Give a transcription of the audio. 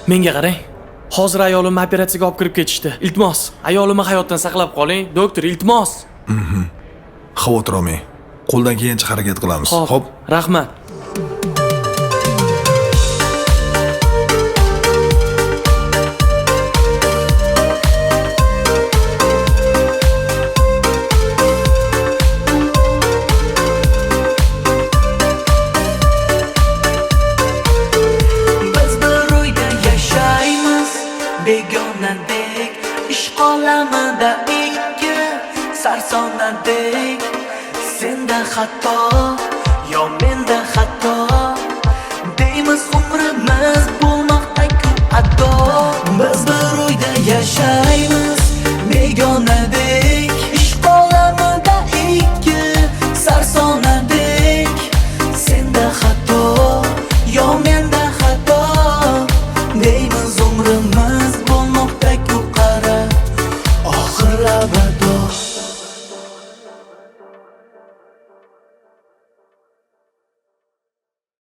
Menga qarang. Hozir ayolimni operatsiyaga olib kirib ketishdi. Iltimos, ayolimni hayotdan saqlab qoling, doktor, iltimos. Xavotir olmang. Qo'ldan kelgancha harakat qilamiz. Xo'p, rahmat. Begonadek ish olamida ikki sarsonadek senda xato yo menda xato deymiz umrimiz bo'lmoqda-ku ado biz bir uyda yashaymiz begonadek ish olamida ikki sarsonadek senda xato yo menda xato deymiz umrimiz bo'lmoqda-ku qara oxir abad